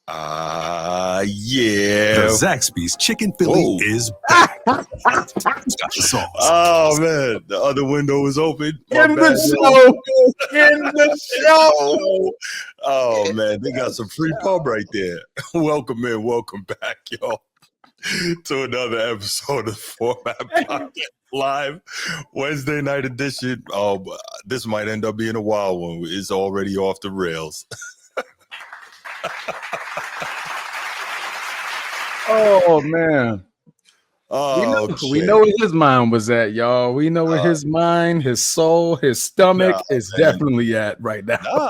Yeah. The Zaxby's Chicken Philly is back. It's got the sauce. Oh, man. The other window is open. In the show. Oh, man. They got some free pub right there. Welcome in. Welcome back, y'all, to another episode of the Format Podcast Live Wednesday night edition. Oh, this might end up being a wild one. It's already off the rails. Oh, man. We know where his mind was at, y'all. We know where his mind, his soul, his stomach is definitely at right now. I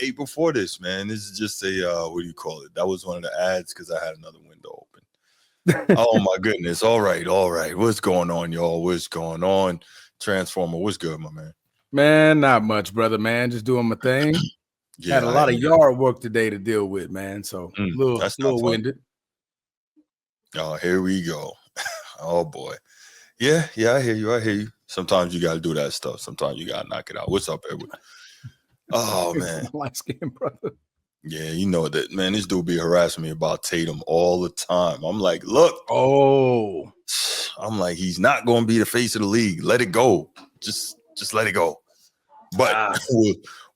ate before this, man. This is just a, what do you call it? That was one of the ads because I had another window open. Oh, my goodness. All right. What's going on, y'all? What's going on? Transformer, what's good, my man? Man, not much, brother, man. Just doing my thing. Had a lot of yard work today to deal with, man. So a little winded. Oh, here we go. Oh, boy. Yeah, I hear you. Sometimes you got to do that stuff. Sometimes you got to knock it out. What's up, Edward? Oh, man. Light skin, brother. Yeah, you know that, man. This dude be harassing me about Tatum all the time. I'm like, look. Oh. I'm like, he's not going to be the face of the league. Let it go. Just let it go. But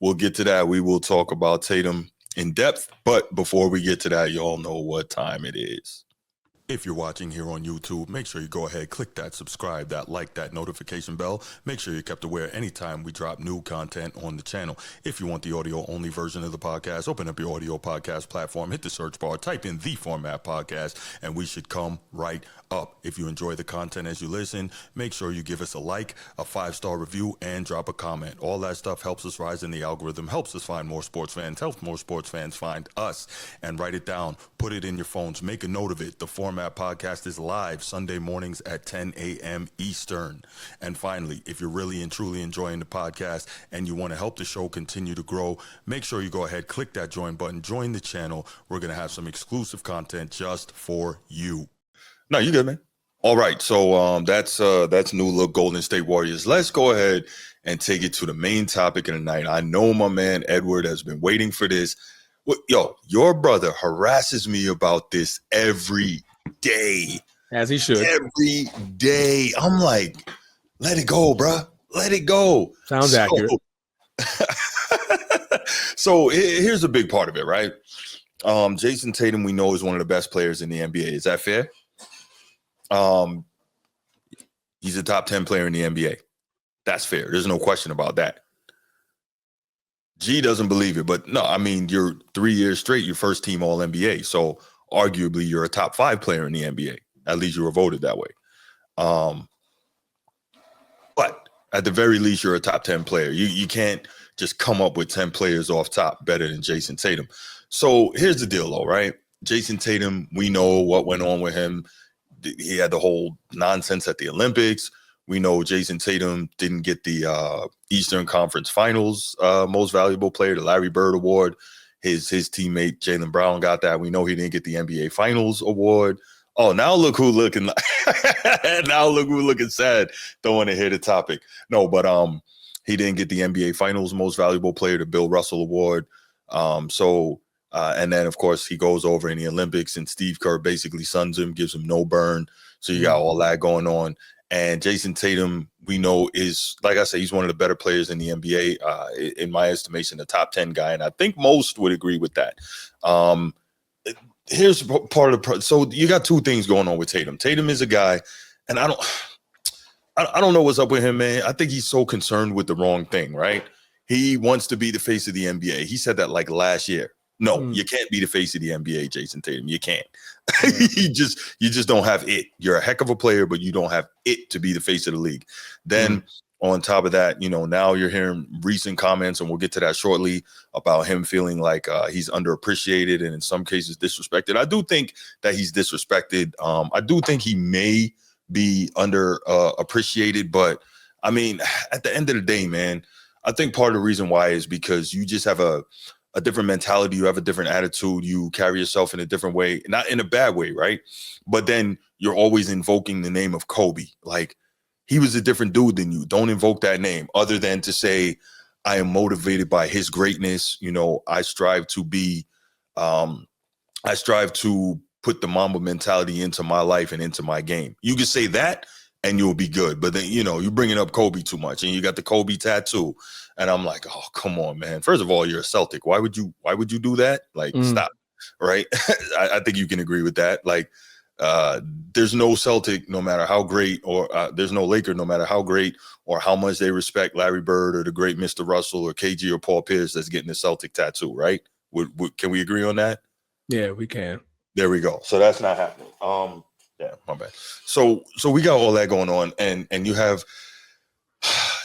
we'll get to that. We will talk about Tatum in depth. But before we get to that, you all know what time it is. If you're watching here on YouTube, make sure you go ahead, click that subscribe, that like, that notification bell. Make sure you're kept aware anytime we drop new content on the channel. If you want the audio-only version of the podcast, open up your audio podcast platform, hit the search bar, type in The Format Podcast, and we should come right up. If you enjoy the content as you listen, make sure you give us a like, a 5-star review, and drop a comment. All that stuff helps us rise in the algorithm, helps us find more sports fans, helps more sports fans find us, and write it down, put it in your phones, make a note of it. The Format Podcast is live Sunday mornings at 10 a.m. Eastern. And finally, if you're really and truly enjoying the podcast and you want to help the show continue to grow, make sure you go ahead, click that join button, join the channel. We're going to have some exclusive content just for you. No, you good, man. All right, so that's new look Golden State Warriors. Let's go ahead and take it to the main topic of the night. I know my man Edward has been waiting for this. Yo, your brother harasses me about this every day. As he should. Every day. I'm like, let it go, bruh. Let it go. Sounds accurate. So here's a big part of it, right? Jayson Tatum, we know, is one of the best players in the NBA. Is that fair? He's a top 10 player in the NBA. That's fair. There's no question about that. G doesn't believe it, but no, I mean, you're 3 years straight, you're first team all NBA. So arguably you're a top 5 player in the NBA. At least you were voted that way. But at the very least, you're a top 10 player. You can't just come up with 10 players off top better than Jayson Tatum. So here's the deal, though, right? Jayson Tatum, we know what went on with him. He had the whole nonsense at the Olympics. We know Jayson Tatum didn't get the Eastern Conference Finals Most Valuable Player, the Larry Bird Award. His teammate Jaylen Brown got that. We know he didn't get the NBA Finals Award. Oh, now look who looking sad. Don't want to hear the topic. No, but he didn't get the NBA Finals Most Valuable Player, the Bill Russell Award. And then, of course, he goes over in the Olympics and Steve Kerr basically suns him, gives him no burn. So you got all that going on. And Jayson Tatum, we know, is, like I said, he's one of the better players in the NBA, in my estimation, the top 10 guy. And I think most would agree with that. Here's part of the so you got two things going on with Tatum. Tatum is a guy, and I don't know what's up with him, man. I think he's so concerned with the wrong thing, right? He wants to be the face of the NBA. He said that like last year. No, you can't be the face of the NBA, Jayson Tatum. You can't. you just don't have it. You're a heck of a player, but you don't have it to be the face of the league. Then on top of that, now you're hearing recent comments, and we'll get to that shortly, about him feeling like he's underappreciated and in some cases disrespected. I do think that he's disrespected. I do think he may be underappreciated, but I mean, at the end of the day, man, I think part of the reason why is because you just have a different mentality. You have a different attitude. You carry yourself in a different way, not in a bad way, right? But then you're always invoking the name of Kobe. Like, he was a different dude than you. Don't invoke that name other than to say, I am motivated by his greatness. I strive to be I strive to put the Mamba mentality into my life and into my game. You can say that and you'll be good. But then, you're bringing up Kobe too much and you got the Kobe tattoo. And I'm like, oh, come on, man. First of all, you're a Celtic. Why would you do that? Like, stop. Right. I think you can agree with that. Like, there's no Celtic, no matter how great, or there's no Laker, no matter how great or how much they respect Larry Bird or the great Mr. Russell or KG or Paul Pierce that's getting a Celtic tattoo. Right. Can we agree on that? Yeah, we can. There we go. So that's not happening. Yeah, my bad. So we got all that going on, and you have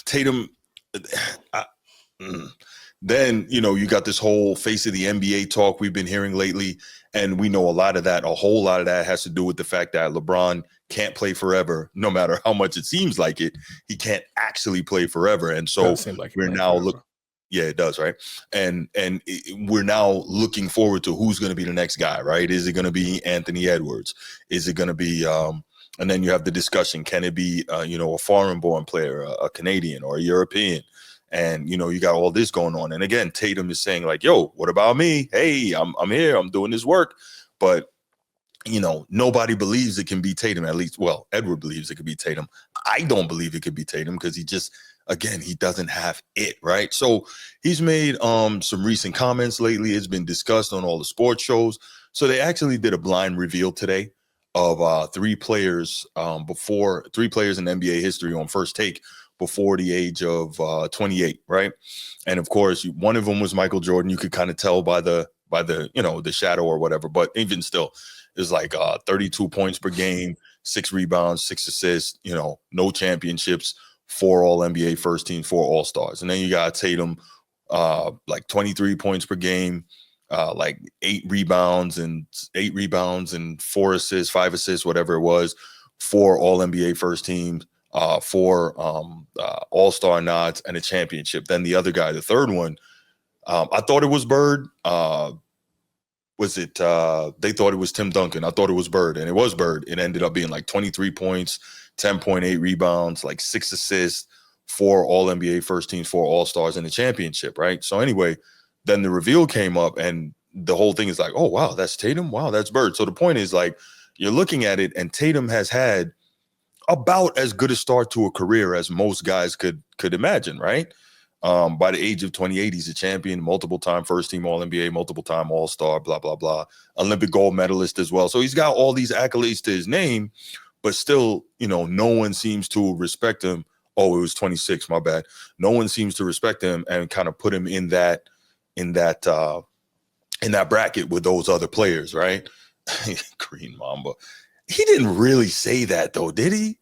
Tatum. Then you got this whole face of the NBA talk we've been hearing lately, and we know a whole lot of that has to do with the fact that LeBron can't play forever, no matter how much it seems like it. He can't actually play forever, and so we're now looking. Yeah, it does, right? And we're now looking forward to who's going to be the next guy, right? Is it going to be Anthony Edwards? Is it going to be and then you have the discussion, can it be a foreign-born player, a Canadian or a European? And you got all this going on. And again, Tatum is saying like, yo, what about me? Hey, I'm here, I'm doing this work. But nobody believes it can be Tatum, at least. Well, Edward believes it could be Tatum. I don't believe it could be Tatum because he doesn't have it, right? So he's made some recent comments lately. It's been discussed on all the sports shows. So they actually did a blind reveal today of three players in NBA history on First Take before the age of 28, right? And of course, one of them was Michael Jordan. You could kind of tell by the the shadow or whatever, but even still, it's like 32 points per game, 6 rebounds, 6 assists, no championships, 4 All-NBA first team, 4 All-Stars. And then you got Tatum, like 23 points per game, like 8 rebounds and 4 assists, 5 assists, whatever it was, 4 All-NBA first teams, 4 All-Star nods, and a championship. Then the other guy, the third one, I thought it was Bird. They thought it was Tim Duncan. I thought it was Bird, and it was Bird. It ended up being like 23 points, 10.8 rebounds, like 6 assists, 4 All-NBA first teams, 4 All-Stars, and a championship, right? So anyway, then the reveal came up, and the whole thing is like, oh, wow, that's Tatum? Wow, that's Bird. So the point is, like, you're looking at it, and Tatum has had about as good a start to a career as most guys could imagine, right? By the age of 28, he's a champion, multiple-time first-team All-NBA, multiple-time All-Star, blah, blah, blah, Olympic gold medalist as well. So he's got all these accolades to his name, but still, no one seems to respect him. Oh, it was 26, my bad. No one seems to respect him and kind of put him in that bracket with those other players, right? Green Mamba. He didn't really say that, though, did he?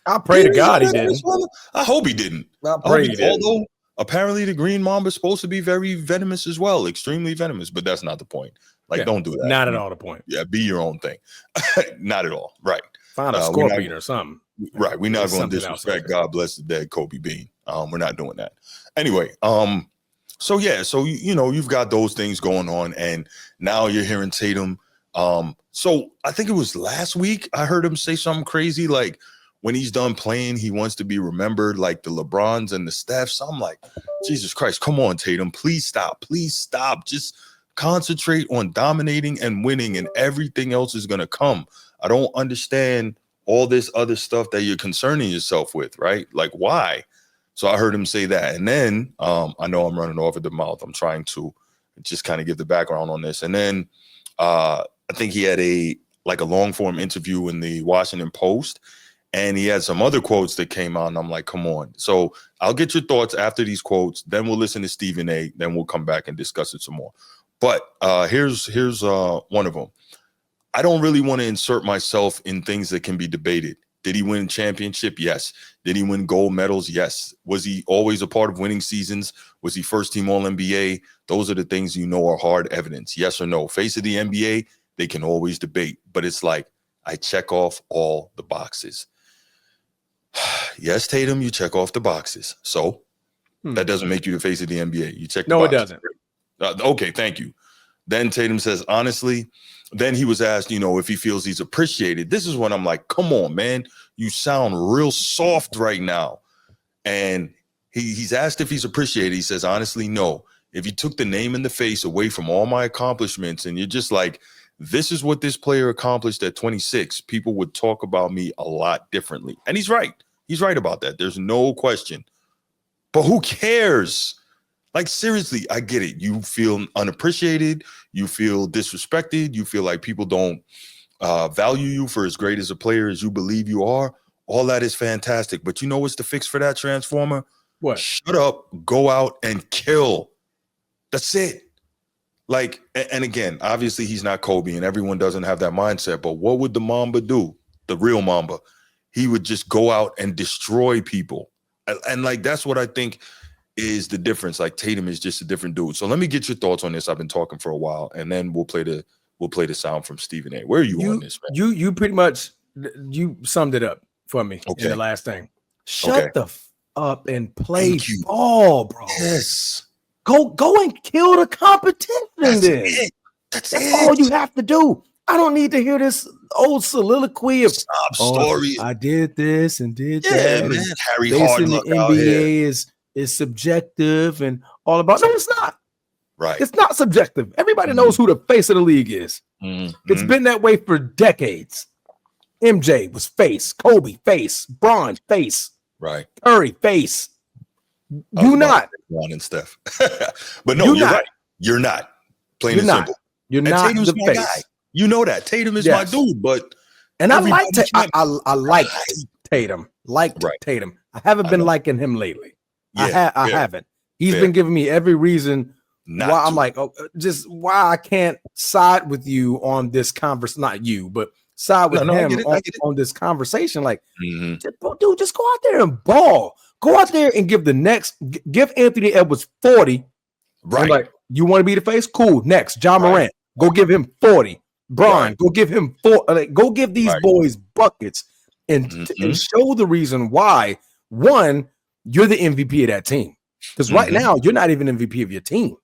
I pray to God he didn't. I hope he didn't. Although apparently the Green Mamba is supposed to be very venomous as well, extremely venomous, but that's not the point. Like, don't do that. Not at all the point. Yeah, be your own thing. Not at all. Right. Find a scorpion or something. Right. We're not going to disrespect God bless the dead Kobe Bean. We're not doing that. Anyway, so you've got those things going on, and now you're hearing Tatum. So I think it was last week I heard him say something crazy like, when he's done playing, he wants to be remembered like the LeBrons and the Stephs. So I'm like, Jesus Christ, come on, Tatum. Please stop. Please stop. Just concentrate on dominating and winning, and everything else is going to come. I don't understand all this other stuff that you're concerning yourself with, right? Like, why? So I heard him say that. And then I know I'm running off at the mouth. I'm trying to just kind of give the background on this. And then I think he had a long form interview in the Washington Post. And he had some other quotes that came out, and I'm like, come on. So I'll get your thoughts after these quotes. Then we'll listen to Stephen A. Then we'll come back and discuss it some more. But here's one of them. I don't really want to insert myself in things that can be debated. Did he win a championship? Yes. Did he win gold medals? Yes. Was he always a part of winning seasons? Was he first team All-NBA? Those are the things are hard evidence. Yes or no. Face of the NBA, they can always debate. But it's like, I check off all the boxes. Yes, Tatum, you check off the boxes. So that doesn't make you the face of the NBA. You check the boxes. It doesn't. Okay, thank you. Then Tatum says, honestly, then he was asked, if he feels he's appreciated. This is when I'm like, come on, man. You sound real soft right now. And he's asked if he's appreciated. He says, honestly, no. if you took the name and the face away from all my accomplishments and you're just like, this is what this player accomplished at 26, people would talk about me a lot differently. And he's right. He's right about that. There's no question. But who cares? Like, seriously, I get it. You feel unappreciated. You feel disrespected. You feel like people don't value you for as great as a player as you believe you are. All that is fantastic. But you know what's the fix for that, Transformer? What? Shut up, go out and kill. That's it. Like, and again, obviously he's not Kobe and everyone doesn't have that mindset, but what would the Mamba do? The real Mamba. He would just go out and destroy people. And like, that's what I think is the difference. Like, Tatum is just a different dude. So let me get your thoughts on this. I've been talking for a while, and then we'll play the sound from Stephen A. Where are you on this, man? You pretty much, you summed it up for me in the last thing. Shut the up and play ball, bro. Yes. Go and kill the competition. That's then. it. That's all you have to do. I don't need to hear this old soliloquy of story. I did this and did that. Yeah, man. Harry Hardluck the NBA is subjective and all about. No, it's not. Right. It's not subjective. Everybody knows who the face of the league is. It's been that way for decades. MJ was face, Kobe face, Bron face, right? Curry face. You not Bron and Steph, but no, you're right. You're not. Plain and simple. You're not Tatum's the my face. guy. You know that Tatum is my dude, but I like Tatum. Tatum. I haven't been liking him lately. I haven't. He's been giving me every reason why I'm like, just why I can't side with you on this conversation. Not you, but side with him on this conversation. Like, dude, just go out there and ball. Go out there and give Anthony Edwards 40. Right. Like, you want to be the face? Cool. Next, John Morant. Go give him 40. Bron, go give him 4. Go give these boys buckets and show the reason why. One, you're the MVP of that team. Because right now, you're not even MVP of your team.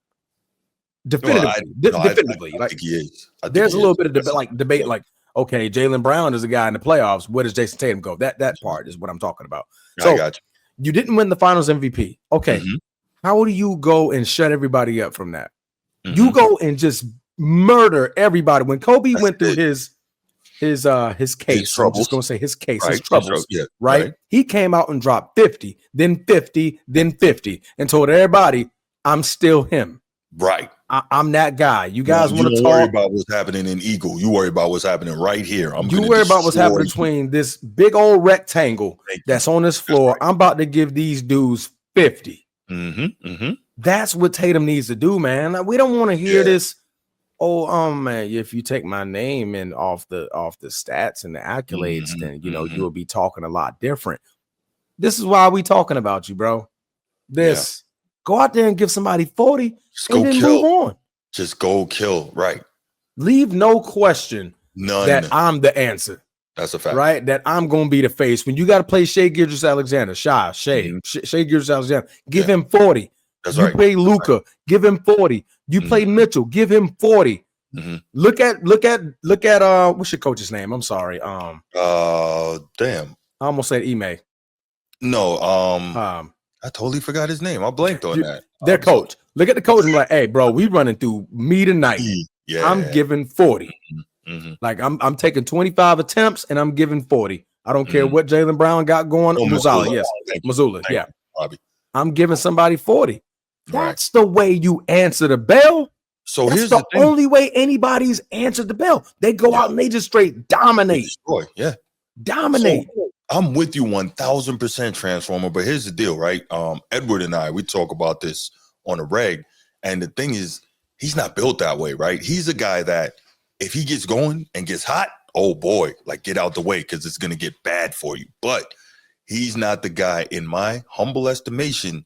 Definitively. I think he is. There's a little bit of debate, like, okay, Jaylen Brown is a guy in the playoffs. Where does Jayson Tatum go? That part is what I'm talking about. So I got you didn't win the finals MVP. Okay. How do you go and shut everybody up from that? You go and just murder everybody. When Kobe went through his case, I'm just gonna say his case, his troubles, right? He came out and dropped 50, then 50, then 50, and told everybody, I'm still him. Right. I'm that guy. You guys want to talk? Worry about what's happening in Eagle. You worry about what's happening right here. You worry about what's happening between this big old rectangle that's on this floor. I'm about to give these dudes 50. That's what Tatum needs to do, man. We don't want to hear this. Oh, man, if you take my name and off the stats and the accolades, then you'll be talking a lot different. This is why we talking about you, bro. Go out there and give somebody 40 and then move on. Just go kill, right? Leave no question that I'm the answer. That's a fact, right? That I'm gonna be the face. When you got to play Shai Gilgeous-Alexander, Shai Gilgeous-Alexander, give him 40. That's you play Luka, give him 40. You play Mitchell, give him 40. Look at what's your coach's name? I'm sorry. Damn. I almost said Ime. No, I totally forgot his name. I blanked on that. Their coach. Look at the coach and be like, hey, bro, we running through me tonight. Yeah. I'm giving 40. Like I'm taking 25 attempts and I'm giving 40. I don't care what Jaylen Brown got going. Mazzulla, yeah. Bobby. I'm giving somebody 40. That's the way you answer the bell. So that's here's the only way anybody's answered the bell. They go out and they just straight dominate. Dominate. So, I'm with you 1000%, Transformer. But here's the deal, right? Edward and I, we talk about this on a reg. And the thing is, he's not built that way, right? He's a guy that if he gets going and gets hot, oh boy, like get out the way because it's going to get bad for you. But he's not the guy, in my humble estimation,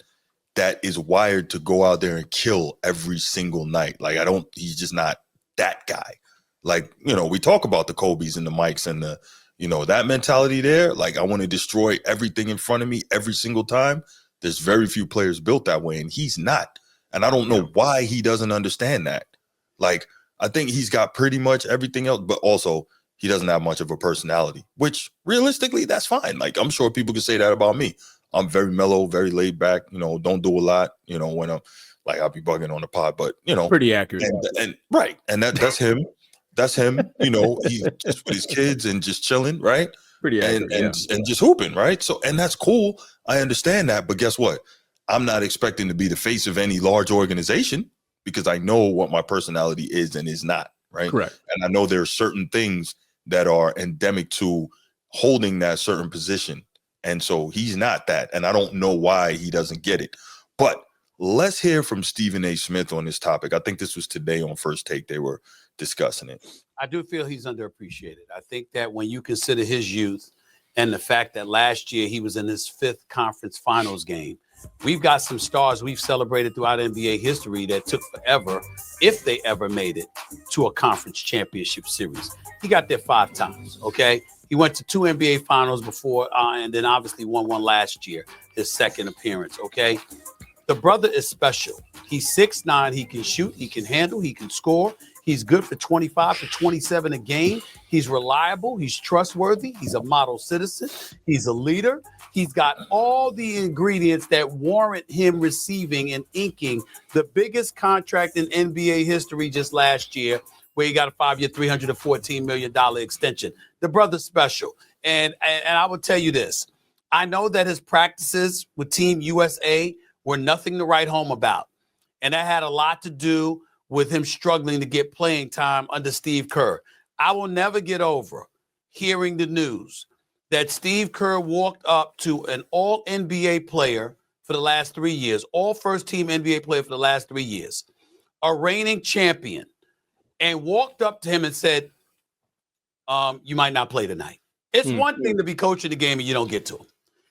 that is wired to go out there and kill every single night. Like he's just not that guy. Like, we talk about the Kobe's and the Mikes and the, that mentality there. Like, I want to destroy everything in front of me every single time. There's very few players built that way, and he's not. And I don't know why he doesn't understand that. Like, I think he's got pretty much everything else, but also he doesn't have much of a personality, which realistically, that's fine. Like, I'm sure people can say that about me. I'm very mellow, very laid back, don't do a lot, when Like I'll be bugging on the pod, but pretty accurate. And right. And that's him. That's him. He's just with his kids and just chilling, right? Pretty accurate, and just hooping, right? So, and that's cool. I understand that, but guess what? I'm not expecting to be the face of any large organization because I know what my personality is and is not, right? Correct. And I know there are certain things that are endemic to holding that certain position. And so he's not that. And I don't know why he doesn't get it. But let's hear from Stephen A. Smith on this topic. I think this was today on First Take. They were discussing it. I do feel he's underappreciated. I think that when you consider his youth and the fact that last year he was in his 5th conference finals game, we've got some stars we've celebrated throughout NBA history that took forever, if they ever made it, to a conference championship series. He got there 5 times, okay? He went to 2 NBA finals before, and then obviously won one last year, his 2nd appearance, okay? The brother is special. He's 6'9", he can shoot, he can handle, he can score. He's good for 25 to 27 a game. He's reliable. He's trustworthy. He's a model citizen. He's a leader. He's got all the ingredients that warrant him receiving and inking the biggest contract in NBA history just last year, where he got a 5-year, $314 million extension. The brother's special. And I will tell you this. I know that his practices with Team USA were nothing to write home about. And that had a lot to do with him struggling to get playing time under Steve Kerr. I will never get over hearing the news that Steve Kerr walked up to an all-NBA player for the last 3 years, all first-team NBA player for the last 3 years, a reigning champion, and walked up to him and said, you might not play tonight. It's one thing to be coaching the game and you don't get to him.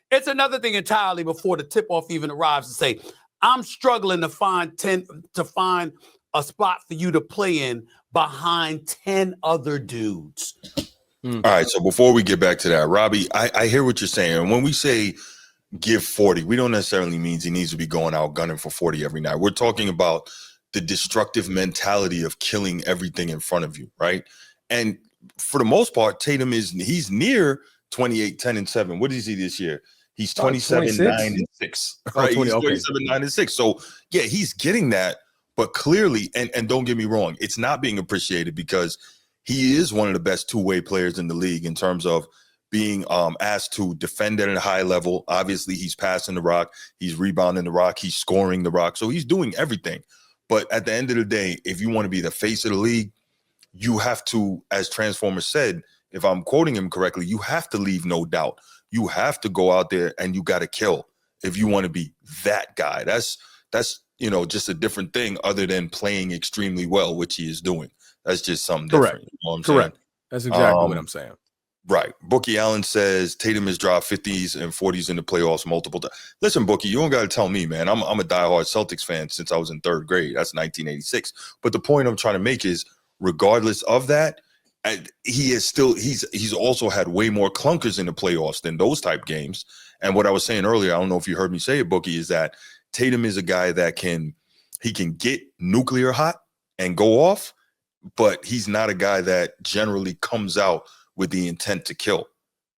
It's another thing entirely before the tip-off even arrives to say, I'm struggling to find a spot for you to play in behind 10 other dudes. All right. So before we get back to that, Robbie, I hear what you're saying. And when we say give 40, we don't necessarily mean he needs to be going out gunning for 40 every night. We're talking about the destructive mentality of killing everything in front of you, right? And for the most part, Tatum he's near 28, 10, and 7. What is he this year? He's 27, 9, and 6. Right? 20, he's 27, 9, and 6. So yeah, he's getting that. But clearly, and don't get me wrong, it's not being appreciated because he is one of the best two-way players in the league in terms of being asked to defend at a high level. Obviously, he's passing the rock, he's rebounding the rock, he's scoring the rock. So he's doing everything. But at the end of the day, if you want to be the face of the league, you have to, as Transformer said, if I'm quoting him correctly, you have to leave no doubt. You have to go out there and you got to kill if you want to be that guy. That's just a different thing other than playing extremely well, which he is doing. That's just something different. You know what I'm Correct. saying? That's exactly what I'm saying. Right. Bookie Allen says Tatum has dropped 50s and 40s in the playoffs multiple times. Listen, Bookie, you don't got to tell me, man. I'm a diehard Celtics fan since I was in 3rd grade. That's 1986. But the point I'm trying to make is, regardless of that, he's also had way more clunkers in the playoffs than those type games. And what I was saying earlier, I don't know if you heard me say it, Bookie, is that Tatum is a guy that can get nuclear hot and go off, but he's not a guy that generally comes out with the intent to kill.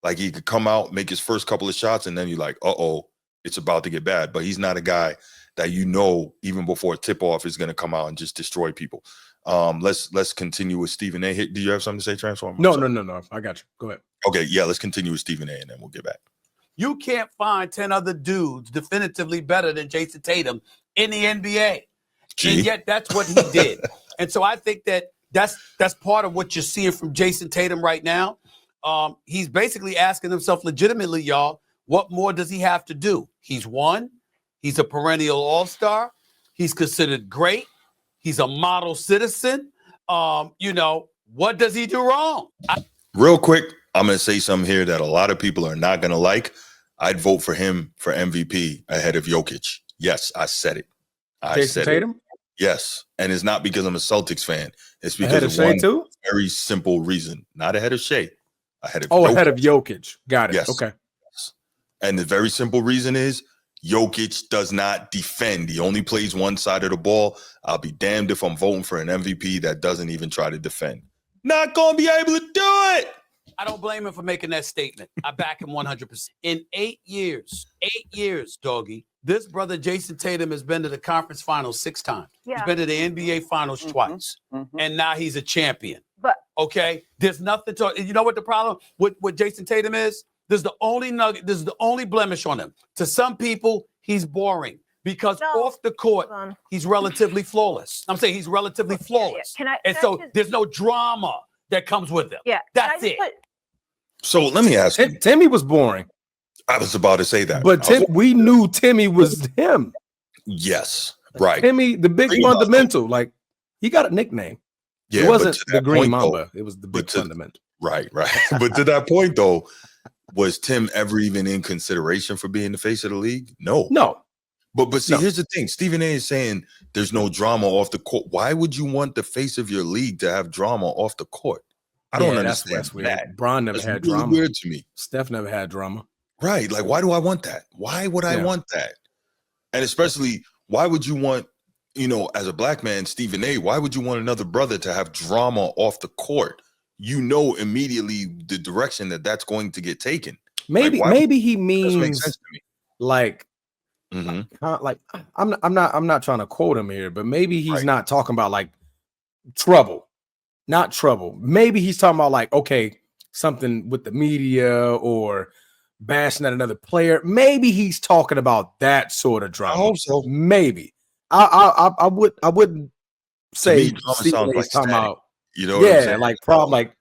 Like he could come out, make his first couple of shots, and then you're like, uh-oh, it's about to get bad. But he's not a guy that even before tip-off is going to come out and just destroy people. Let's continue with Stephen A. Do you have something to say, Transform? No. I got you. Go ahead. Okay, yeah, let's continue with Stephen A. and then we'll get back. You can't find 10 other dudes definitively better than Jayson Tatum in the NBA. And yet that's what he did. And so I think that's part of what you're seeing from Jayson Tatum right now. He's basically asking himself legitimately, y'all, what more does he have to do? He's won. He's a perennial all-star. He's considered great. He's a model citizen. What does he do wrong? Real quick, I'm going to say something here that a lot of people are not going to like. I'd vote for him for MVP ahead of Jokic. Yes, I said it. Jayson Tatum? Yes. And it's not because I'm a Celtics fan. It's because ahead of Shea too? Very simple reason. Not ahead of Shea. Ahead of Jokic. Ahead of Jokic. Got it. Yes. Okay. Yes. And the very simple reason is Jokic does not defend. He only plays one side of the ball. I'll be damned if I'm voting for an MVP that doesn't even try to defend. Not going to be able to do it. I don't blame him for making that statement. I back him 100%. In 8 years, doggy, This brother, Jayson Tatum, has been to the conference finals 6 times. Yeah. He's been to the NBA finals twice. And now he's a champion. But okay, there's nothing to, you know what the problem with Jayson Tatum is? This is the only nugget, this is the only blemish on him. To some people, he's boring because off the court, he's relatively flawless. I'm saying he's relatively flawless. There's no drama that comes with him. Yeah. That's it. So let me ask you. Timmy was boring. I was about to say that. But we knew Timmy was him. Yes. Right. Timmy, the big fundamental. Like, he got a nickname. Yeah, it wasn't the Green point, Mamba. It was the big fundamental. Right. But to that point, though, was Tim ever even in consideration for being the face of the league? No. But see, here's the thing. Stephen A is saying there's no drama off the court. Why would you want the face of your league to have drama off the court? I don't understand that's weird. that. Bron never had really drama. Weird to me. Steph never had drama. Right. Like, why do I want that? Why would I want that? And especially, why would you want, as a black man, Stephen A, why would you want another brother to have drama off the court? You know immediately the direction that's going to get taken. Maybe he means like, mm-hmm. like I'm not trying to quote him here, but maybe he's not talking about like trouble, not trouble. Maybe he's talking about like, okay, something with the media or bashing at another player. Maybe he's talking about that sort of drama. I hope so. Maybe I wouldn't say sounds like talking about, what I'm saying? like problem, like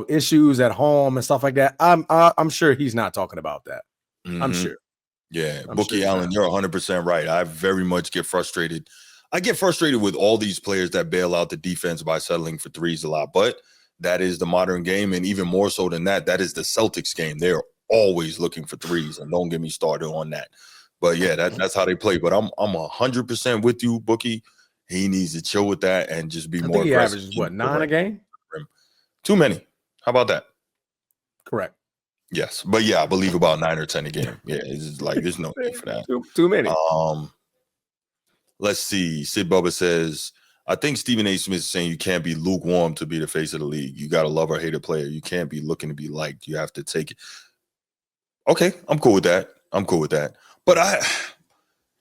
issues at home and stuff like that. I'm sure he's not talking about that. Mm-hmm. I'm sure. Yeah, Bookie Allen, you're 100% right. I very much get frustrated. I get frustrated with all these players that bail out the defense by settling for threes a lot, but that is the modern game, and even more so than that, that is the Celtics game. They're always looking for threes, and don't get me started on that. But yeah, that's how they play. But I'm 100% with you, Bookie. He needs to chill with that and just be more aggressive. He averages 9 a game? Too many. How about that? Correct. Yes, but yeah, I believe about 9 or 10 a game. Yeah, it's like there's no need for that. Too many. Let's see. Sid Bubba says, I think Stephen A. Smith is saying you can't be lukewarm to be the face of the league. You got to love or hate a player. You can't be looking to be liked. You have to take it. Okay, I'm cool with that. But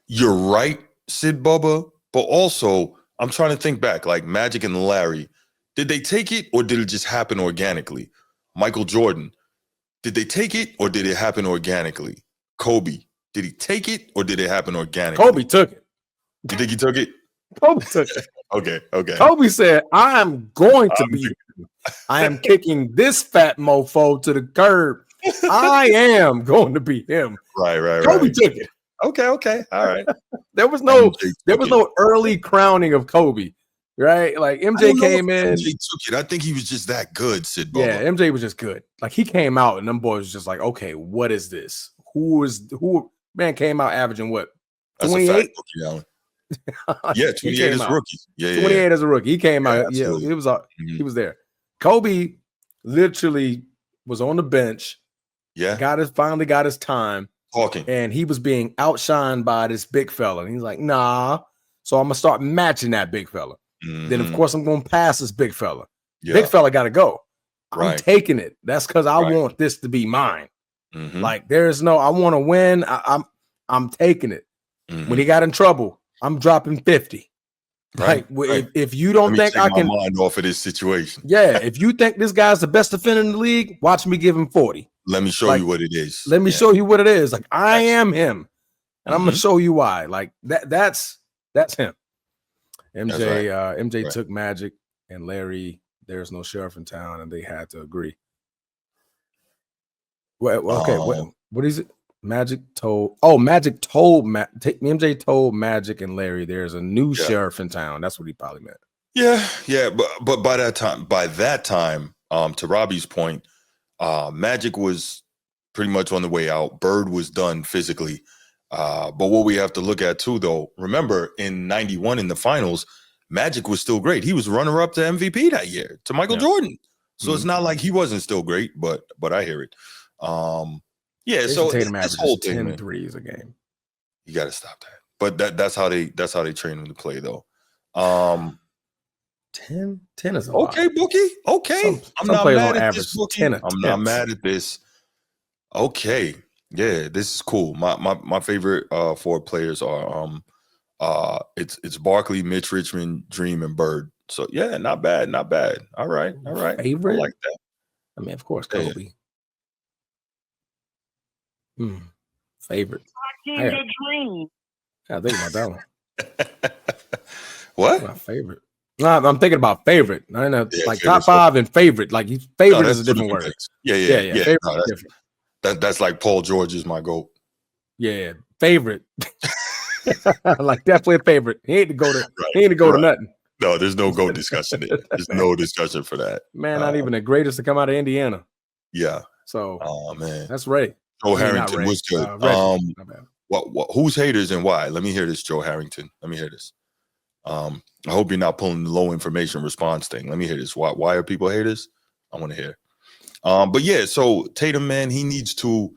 you're right, Sid Bubba. But also, I'm trying to think back, like Magic and Larry. Did they take it or did it just happen organically? Michael Jordan. Did they take it or did it happen organically? Kobe, did he take it or did it happen organically? Kobe took it. You think he took it? Kobe took it. Okay. Kobe said, I'm going to be him. I am kicking this fat mofo to the curb. I am going to be him. Right. Kobe took it. Okay. All right. There was no early crowning of Kobe. Right, like MJ came in. MJ took it. I think he was just that good, Sid Bubba. Yeah, MJ was just good. Like he came out, and them boys was just like, okay, what is this? Who? Man came out averaging what? 28. Yeah, 28 as a rookie. Yeah, 28 as a rookie. He came out. Absolutely. Yeah, it was. He was there. Kobe literally was on the bench. Yeah, finally got his time talking, and he was being outshined by this big fella. And he's like, nah. So I'm gonna start matching that big fella. Then of course I'm gonna pass this big fella. Yeah. Big fella got to go. I'm taking it. That's because I want this to be mine. Like there's no. I want to win. I'm taking it. When he got in trouble, I'm dropping 50. Right. If you don't think I can mind off of this situation. Yeah. If you think this guy's the best defender in the league, watch me give him 40. Let me show you what it is. Let me show you what it is. Like I am him, and I'm gonna show you why. Like that's him. MJ took Magic and Larry. There's no sheriff in town, and they had to agree. Well, okay. What is it? MJ told Magic and Larry there's a new sheriff in town. That's what he probably meant. Yeah. But by that time, to Robbie's point, Magic was pretty much on the way out. Bird was done physically. But what we have to look at too, though, remember in 91 in the finals, Magic was still great. He was runner-up to MVP that year to Michael Jordan. So it's not like he wasn't still great, but I hear it. So Tatum this whole thing, 10 man, threes a game. You got to stop that. But that's how they train him to play, though. 10 is a okay, lot. Bookie. Okay, some I'm not players mad on at average this, Bookie. 10. I'm not mad at this. Okay, Yeah, this is cool. My favorite four players are it's Barkley, Mitch Richmond, Dream, and Bird. So yeah, not bad, not bad. All right. Favorite? I like that. I mean, of course, Yeah. Kobe. Favorite. Your dream. I think about that one. What? My favorite. No, I'm thinking about favorite. I know, like top five and favorite. Like favorite is a different word. Things. Yeah. Favorite No, that's like Paul George is my GOAT. Yeah, favorite. Like definitely a favorite. He ain't to go to nothing. No, there's no GOAT discussion there. There's no discussion for that. Man, not even the greatest to come out of Indiana. Yeah. So oh man. That's Ray. Joe Harrington was good. What who's haters and why? Let me hear this, Joe Harrington. Let me hear this. I hope you're not pulling the low information response thing. Let me hear this. Why are people haters? I want to hear. But yeah, so Tatum, man, he needs to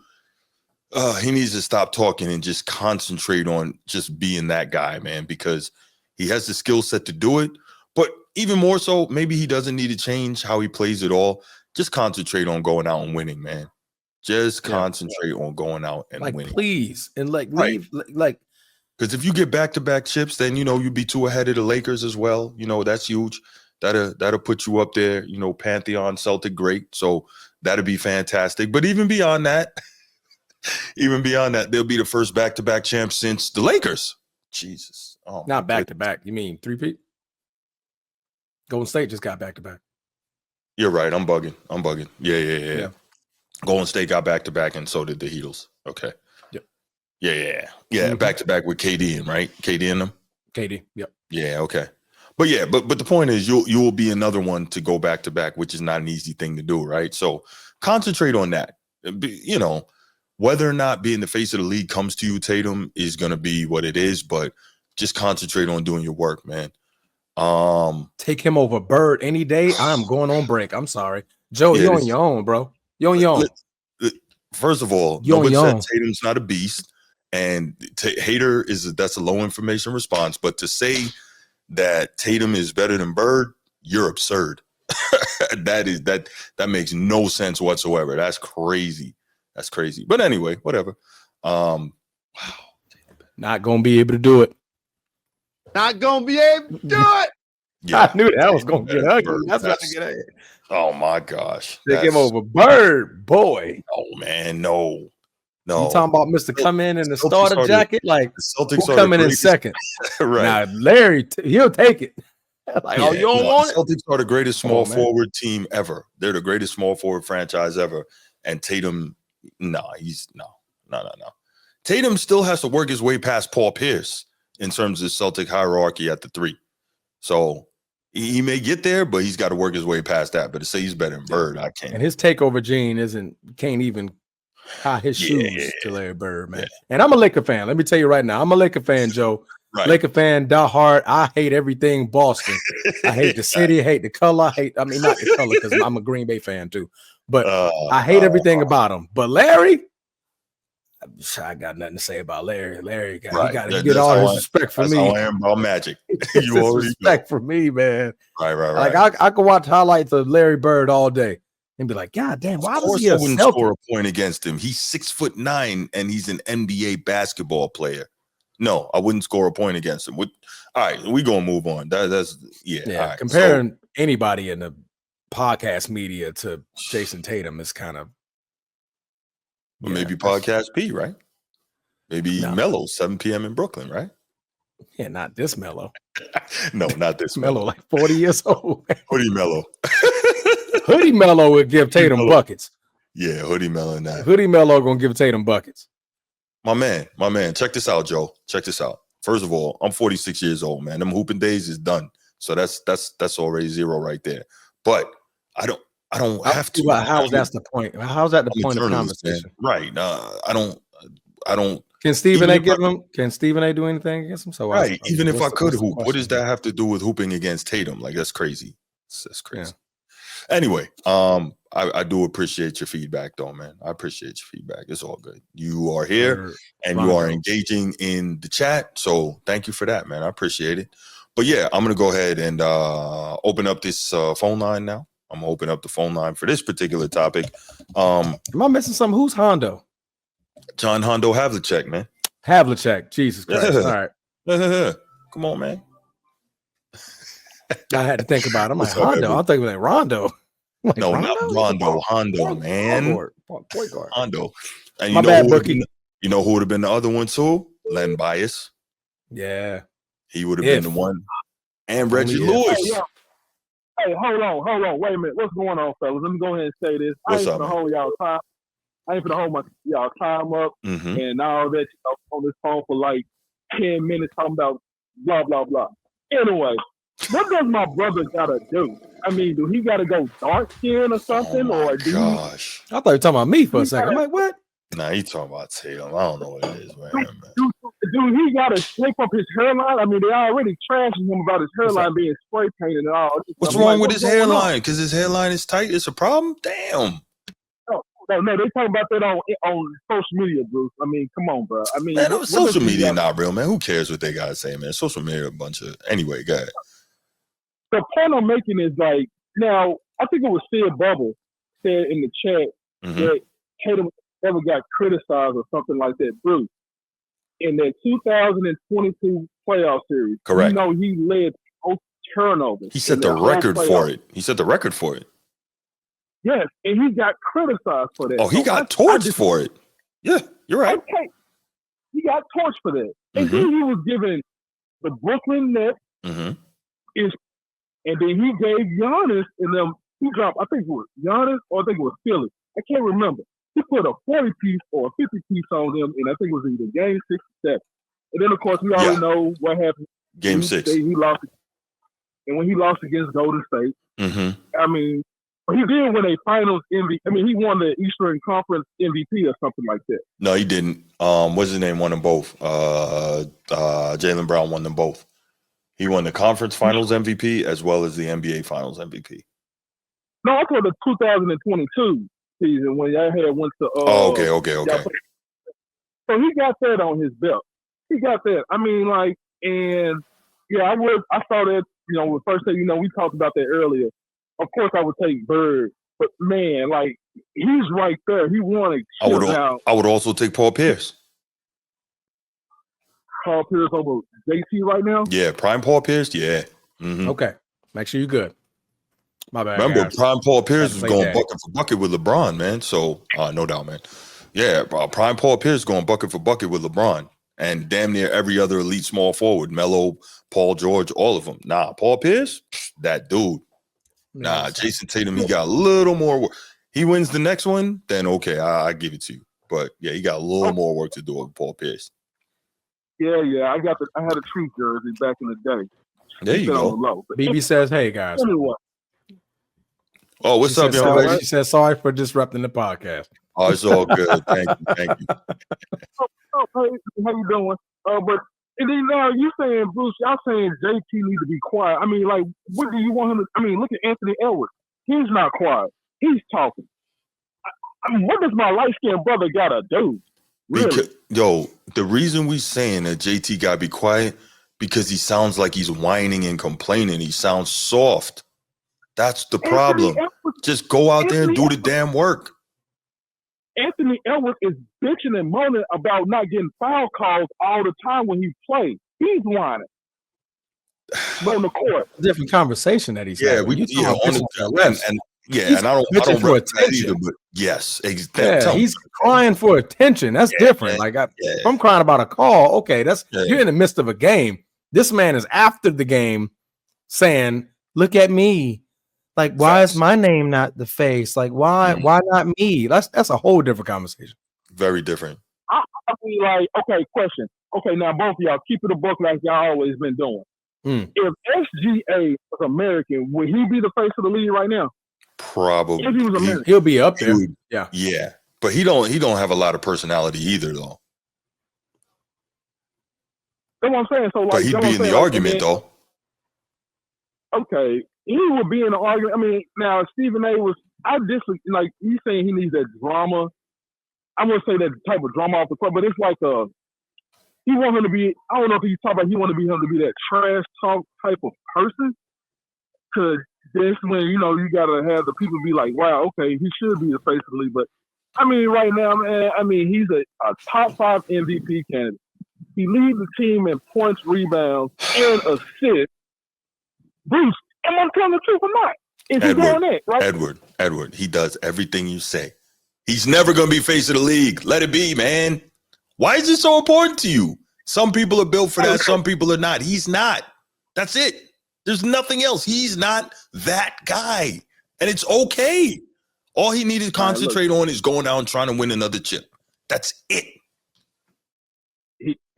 stop talking and just concentrate on just being that guy, man, because he has the skill set to do it. But even more so, maybe he doesn't need to change how he plays it all. Just concentrate on going out and winning, man. Just concentrate on going out and winning. Please. And leave because if you get back-to-back chips, then you'd be too ahead of the Lakers as well. That's huge. That'll put you up there, Pantheon Celtic great. So that'll be fantastic. But even beyond that, they'll be the first back-to-back champs since the Lakers. Jesus. Oh, not back-to-back. You mean three-peat? Golden State just got back-to-back. You're right. I'm bugging. Yeah. Golden State got back-to-back, and so did the Heatles. Okay. Yep. Yeah. Mm-hmm. Back-to-back with KD and right? KD in them? KD, yep. Yeah, okay. But yeah, but the point is you will be another one to go back-to-back, which is not an easy thing to do, right? So concentrate on that. Whether or not being the face of the league comes to you, Tatum, is going to be what it is, but just concentrate on doing your work, man. Take him over Bird any day. I'm going on break. I'm sorry. Joe, you're on your own, bro. You're on your own. First of all, nobody said Tatum's not a beast, and hater that's a low information response. But to say that Tatum is better than Bird, you're absurd. that makes no sense whatsoever. That's crazy. But anyway, whatever. Wow. Not gonna be able to do it. Not gonna be able to do it. Yeah, I knew that was gonna get ugly. That's about to get ugly. Oh my gosh. Take him over Bird, boy. Oh man, no. You talking about Mr. Come in the starter jacket? Like the Celtics who coming in second? Right. Now Larry, he'll take it. Like, you don't want it? Celtics are the greatest small forward team ever. They're the greatest small forward franchise ever. And Tatum, he's no. Tatum still has to work his way past Paul Pierce in terms of Celtic hierarchy at the three. So he may get there, but he's got to work his way past that. But to say he's better than Bird, I can't. And his takeover gene can't even tie his shoes to Larry Bird, man. Yeah. And I'm a Laker fan. Let me tell you right now, I'm a Laker fan, Joe. Right. Laker fan, die hard. I hate everything Boston. I hate the city, hate the color. Not the color because I'm a Green Bay fan too. But I hate everything about him. But Larry, I got nothing to say about Larry. Larry, he got to get all his respect for me. I am about Magic. You already respect for me, man. Right. Like I could watch highlights of Larry Bird all day and be like, God damn, why was he a wouldn't score a point against him? He's 6'9" and he's an NBA basketball player. No, I wouldn't score a point against him. All right, we gonna move on. That's right. Comparing anybody in the podcast media to Jayson Tatum is kind of maybe podcast P, right? Maybe Mellow, 7 p.m. in Brooklyn, right? Yeah, not this Mellow. No, not this Mellow, like 40 years old. Hoodie Mellow. Hoodie Mellow would give Tatum buckets. Yeah, Hoodie Mellow and that. Hoodie Mellow gonna give Tatum buckets. My man. Check this out, Joe. Check this out. First of all, I'm 46 years old, man. Them hooping days is done. So that's already zero right there. But I don't have to. How's that the point? How's that the point of conversation? Man. Right. I don't. Can Stephen A give him? Can Stephen A do anything against him? So right. Even if I could hoop, what does that have to do with hooping against Tatum? Like that's crazy. That's crazy. Yeah. Anyway, I do appreciate your feedback, though, man. I appreciate your feedback. It's all good. You are here and you are engaging in the chat. So thank you for that, man. I appreciate it. But yeah, I'm going to go ahead and open up this phone line now. I'm going to open up the phone line for this particular topic. Am I missing something? Who's Hondo? John Hondo Havlicek, man. Havlicek, Jesus Christ. All right. Come on, man. I had to think about it. I'm What's like, up, Hondo. Evan? I'm thinking like Rondo. I'm like, No, not Rondo. Hondo, Point man. guard. Point guard. Hondo. And My bad, Bookie. You know who would have been the other one too? Len Bias. Yeah. He would have been the one. And Reggie Lewis. Hey, hold on. Wait a minute. What's going on, fellas? Let me go ahead and say this. What's I ain't up, gonna man? hold y'all time. I ain't gonna hold y'all time up and all that on this phone for like 10 minutes talking about blah blah blah. Anyway, what does my brother gotta do? I mean, do he gotta go dark skin or something? Oh gosh. I thought you were talking about me for a second. I'm like, what? Nah, he talking about Tatum. I don't know what it is, man. Do he gotta shape up his hairline? I mean, they already trashing him about his hairline being spray painted and all. What's wrong with his hairline? Because his hairline is tight. It's a problem? Damn. No, they talking about that on social media, Bruce. I mean, come on, bro. I mean, man, social media not real, man. Who cares what they gotta say, man? Social media a bunch of anyway. Go ahead. The point I'm making is like now. I think it was Sid Bubble said in the chat that Tatum ever got criticized or something like that, Bruce. In that 2022 playoff series, correct. You know, he led both turnovers. He set the record for it. He set the record for it. Yes, and he got criticized for that. Oh, he got torched for it. Yeah, you're right. Okay. He got torched for that. And then he was given the Brooklyn Nets, and then he gave Giannis and them, he dropped, I think it was Giannis or I think it was Philly. I can't remember. He put a 40-piece or a 50-piece on them, and I think it was either game 6 or 7. And then, of course, we already know what happened. Game 6. He lost. And when he lost against Golden State, I mean, he did win a finals MVP. I mean, he won the Eastern Conference MVP or something like that. No, he didn't. What's his name? Won them both. Jaylen Brown won them both. He won the conference finals MVP as well as the NBA finals MVP. No, I thought the 2022 season when y'all had went to. Okay. So he got that on his belt. He got that. I mean, like, and yeah, I saw that. You know, the first thing, you know, we talked about that earlier. Of course, I would take Bird, but man, like, he's right there. He won a chip now. I would also take Paul Pierce. Paul Pierce over JT right now? Yeah, prime Paul Pierce, yeah. Okay, make sure you're good. My bad. Remember, guys. prime Paul Pierce was going bucket for bucket with LeBron, man. So, no doubt, man. Yeah, prime Paul Pierce going bucket for bucket with LeBron. And damn near every other elite small forward, Melo, Paul George, all of them. Nah, Paul Pierce, that dude. Nah, Jayson Tatum, he got a little more work. He wins the next one, then okay, I give it to you. But yeah, he got a little more work to do with Paul Pierce. Yeah. I had a Truth jersey back in the day. There you go. Low, BB says, "Hey guys." Anyway. Oh, what's up, young lady? She says, "Sorry for disrupting the podcast." Oh, it's all good. Thank you. Hey, how you doing? But and then now you saying, Bruce, y'all saying JT need to be quiet. I mean, like, what do you want him to? I mean, look at Anthony Edwards. He's not quiet. He's talking. I mean, what does my light-skinned brother gotta do? Really? The reason we saying that JT gotta be quiet because he sounds like he's whining and complaining. He sounds soft. That's the problem. Just go out there and do the damn work. Anthony Edwards is bitching and moaning about not getting foul calls all the time when he plays. He's whining on the court. Different conversation that he's having. And I don't for attention either, but yes, exactly. He's crying for attention. That's different. Like if I'm crying about a call, okay, you're in the midst of a game. This man is after the game saying, "Look at me. Like, why is my name not the face? Like, why not me?" That's a whole different conversation. Very different. I mean, like, okay, question. Okay, now both of y'all keep it a book like y'all always been doing. If SGA was American, would he be the face of the league right now? Probably. If he was American, he'll be up there. Yeah. But he don't have a lot of personality either, though. That's what I'm saying. So, like, but he'd be in the argument, though. Okay. He would be in the argument. I mean, now Stephen A was. I disagree. Like he's saying, he needs that drama. I wouldn't say that type of drama off the court, but it's like he want him to be. I don't know if he's talking about. He want to be him to be that trash talk type of person. Cause this when you gotta have the people be like, wow, okay, he should be the face of the league. But I mean, right now, man. I mean, he's a top 5 MVP candidate. He leads the team in points, rebounds, and assists. Bruce, am I telling the truth or not? Is he doing that, right? Edward, he does everything you say. He's never going to be face of the league. Let it be, man. Why is it so important to you? Some people are built for that. Some people are not. He's not. That's it. There's nothing else. He's not that guy. And it's okay. All he needed to concentrate on is going out and trying to win another chip. That's it.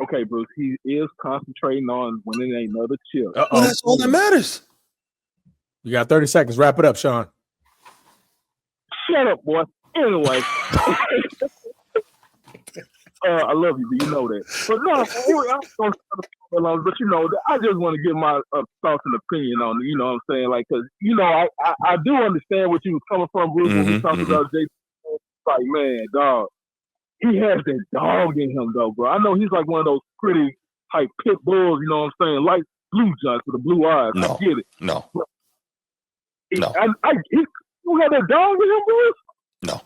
Okay, Bruce, he is concentrating on winning another chip. Well, that's all that matters. You got 30 seconds. Wrap it up, Sean. Shut up, boy. Anyway. I love you, but you know that. But no, but you know, I just want to give my thoughts and opinion on it. You know what I'm saying? Like, because, you know, I do understand what you was coming from, Bruce, when we talked about Jayson. Like, man, dog. He has that dog in him, though, bro. I know he's like one of those pretty type pit bulls, you know what I'm saying? Like blue Jones with the blue eyes. No, I get it. No. You have that dog in him, Bruce? No.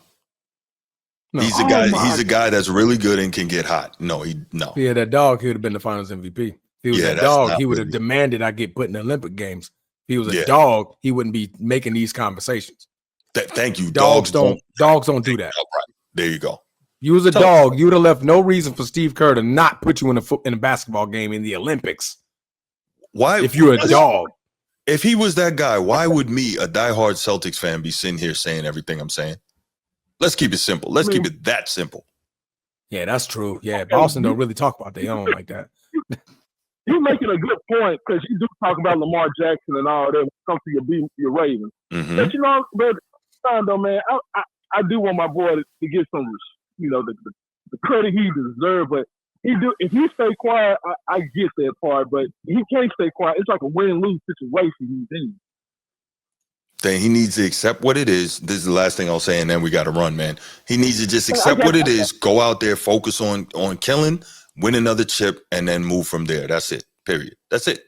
He's a guy. He's a guy that's really good and can get hot. No. If he had that dog, he would have been the Finals MVP. If he was a dog, he would have demanded I get put in the Olympic Games. If he was a dog, he wouldn't be making these conversations. Thank you. Dogs don't do that. Right. There you go. You was a dog. You would have left no reason for Steve Kerr to not put you in a basketball game in the Olympics. Why? If you're a dog. If he was that guy, why would me, a diehard Celtics fan, be sitting here saying everything I'm saying? Let's keep it simple. Let's keep it that simple. Yeah, that's true. Yeah, Boston don't really talk about their own like that. You're making a good point because you do talk about Lamar Jackson and all that when it comes to your Ravens. Mm-hmm. But you know, though, man, I do want my boy to get some, you know, the credit he deserves. But if he stay quiet, I get that part. But he can't stay quiet. It's like a win-lose situation he's in. Then he needs to accept what it is. This is the last thing I'll say, and then we got to run, man. He needs to just accept what it is, go out there, focus on killing, win another chip, and then move from there. That's it, period. That's it.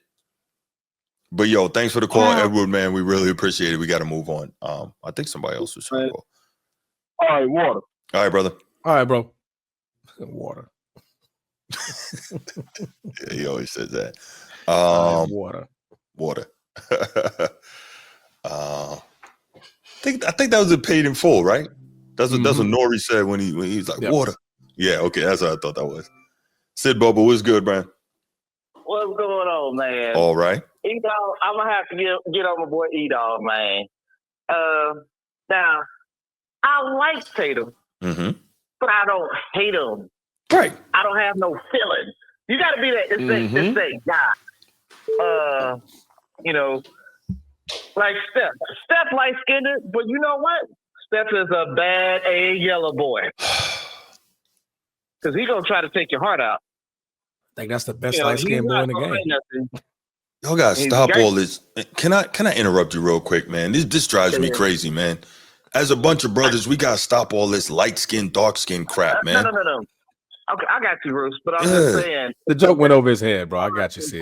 But, yo, thanks for the call, Edward, man. We really appreciate it. We got to move on. I think somebody else was trying to go. All right, water. All right, brother. All right, bro. Water. Yeah, he always says that. Water. I think that was a paid in full, right? That's what Nori said when he was like, water. Yeah, okay, that's what I thought that was. Sid Bubba, what's good, man? What's going on, man? All right. E-Dog, I'm gonna have to get on my boy E-Dog, man. Now, I like Tatum, but I don't hate him. Right. I don't have no feelings. You got to be that. It's that guy. You know, like Steph. Steph light skinned, but you know what? Steph is a bad yellow boy. Because he's gonna try to take your heart out. I think that's the best light skinned boy in the game. Y'all gotta stop all this. Can I interrupt you real quick, man? This drives me crazy, man. As a bunch of brothers, we gotta stop all this light skin, dark skin crap, man. No. Okay, I got you, Bruce. But I'm just saying the joke went over his head, bro. I got you, Sid.